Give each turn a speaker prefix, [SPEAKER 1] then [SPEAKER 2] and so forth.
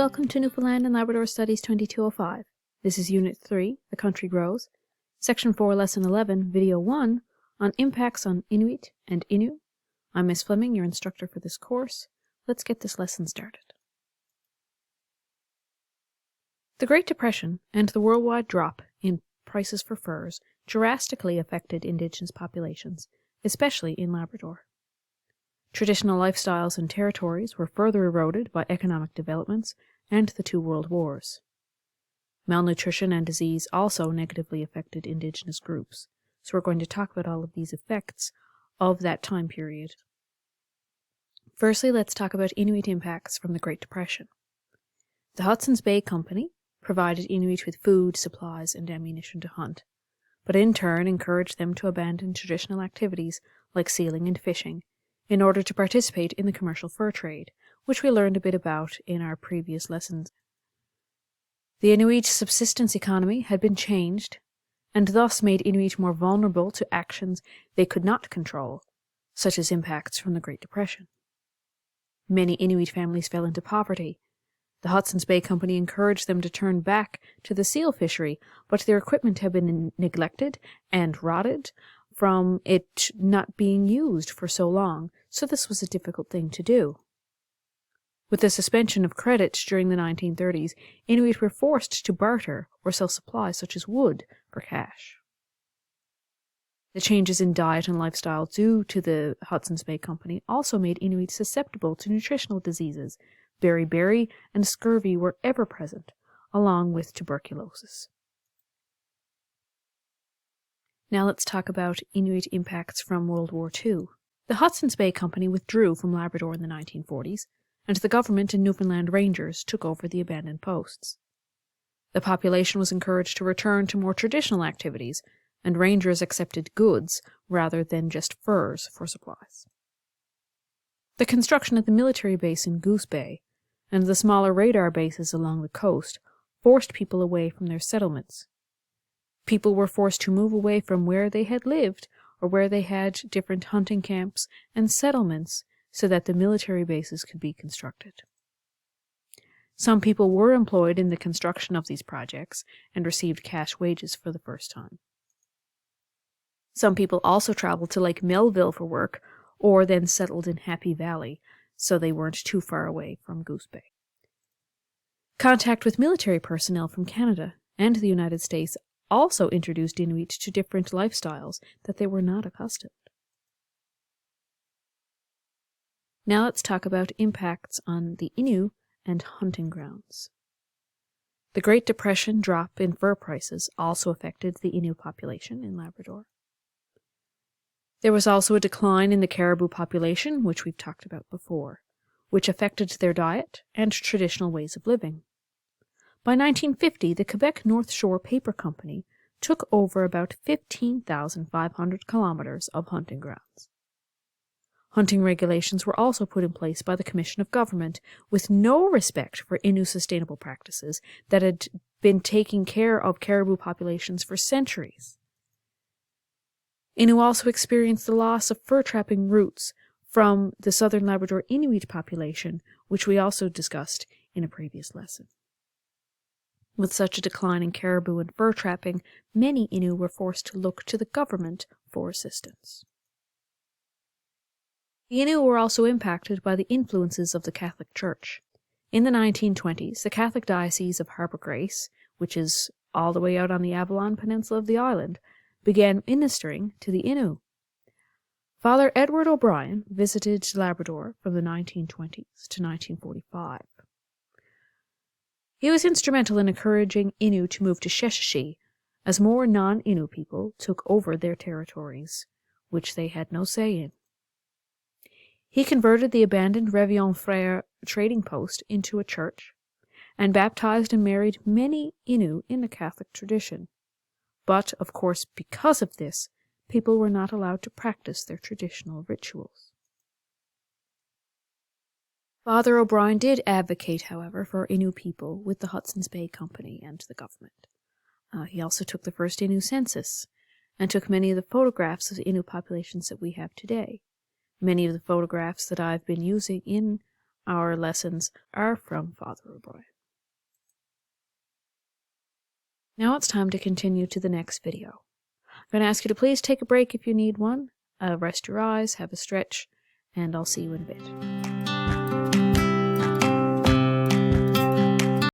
[SPEAKER 1] welcome to Newfoundland and Labrador Studies 2205. This is Unit 3, The Country Grows, Section 4, Lesson 11, Video 1, on impacts on Inuit and Innu. I'm Miss Fleming, your instructor for this course. Let's get this lesson started. The Great Depression and the worldwide drop in prices for furs drastically affected Indigenous populations, especially in Labrador. Traditional lifestyles and territories were further eroded by economic developments and the two world wars. Malnutrition and disease also negatively affected Indigenous groups, so we're going to talk about all of these effects of that time period. Firstly, let's talk about Inuit impacts from the Great Depression. The Hudson's Bay Company provided Inuit with food, supplies, and ammunition to hunt, but in turn encouraged them to abandon traditional activities like sealing and fishing, in order to participate in the commercial fur trade, which we learned a bit about in our previous lessons. The Inuit subsistence economy had been changed, and thus made Inuit more vulnerable to actions they could not control, such as impacts from the Great Depression. Many Inuit families fell into poverty. The Hudson's Bay Company encouraged them to turn back to the seal fishery, but their equipment had been neglected and rotted from it not being used for so long, so this was a difficult thing to do. With the suspension of credit during the 1930s, Inuit were forced to barter or sell supplies such as wood for cash. The changes in diet and lifestyle due to the Hudson's Bay Company also made Inuit susceptible to nutritional diseases. Beriberi and scurvy were ever present, along with tuberculosis. Now let's talk about Inuit impacts from World War II. The Hudson's Bay Company withdrew from Labrador in the 1940s, and the government and Newfoundland Rangers took over the abandoned posts. The population was encouraged to return to more traditional activities, and Rangers accepted goods rather than just furs for supplies. The construction of the military base in Goose Bay and the smaller radar bases along the coast forced people away from their settlements. People were forced to move away from where they had lived or where they had different hunting camps and settlements so that the military bases could be constructed. Some people were employed in the construction of these projects and received cash wages for the first time. Some people also traveled to Lake Melville for work or then settled in Happy Valley, so they weren't too far away from Goose Bay. Contact with military personnel from Canada and the United States also introduced Inuit to different lifestyles that they were not accustomed. Now let's talk about impacts on the Innu and hunting grounds. The Great Depression drop in fur prices also affected the Innu population in Labrador. There was also a decline in the caribou population, which we've talked about before, which affected their diet and traditional ways of living. By 1950, the Quebec North Shore Paper Company took over about 15,500 kilometers of hunting grounds. Hunting regulations were also put in place by the Commission of Government, with no respect for Innu sustainable practices that had been taking care of caribou populations for centuries. Innu also experienced the loss of fur trapping routes from the southern Labrador Inuit population, which we also discussed in a previous lesson. With such a decline in caribou and fur trapping, many Innu were forced to look to the government for assistance. The Innu were also impacted by the influences of the Catholic Church. In the 1920s, the Catholic Diocese of Harbour Grace, which is all the way out on the Avalon Peninsula of the island, began ministering to the Innu. Father Edward O'Brien visited Labrador from the 1920s to 1945. He was instrumental in encouraging Innu to move to Sheshatshiu, as more non-Innu people took over their territories, which they had no say in. He converted the abandoned Réveillon Frère trading post into a church, and baptized and married many Innu in the Catholic tradition. But, of course, because of this, people were not allowed to practice their traditional rituals. Father O'Brien did advocate, however, for Innu people with the Hudson's Bay Company and the government. He also took the first Innu census and took many of the photographs of the Innu populations that we have today. Many of the photographs that I've been using in our lessons are from Father O'Brien. Now it's time to continue to the next video. I'm going to ask you to please take a break if you need one, rest your eyes, have a stretch, and I'll see you in a bit.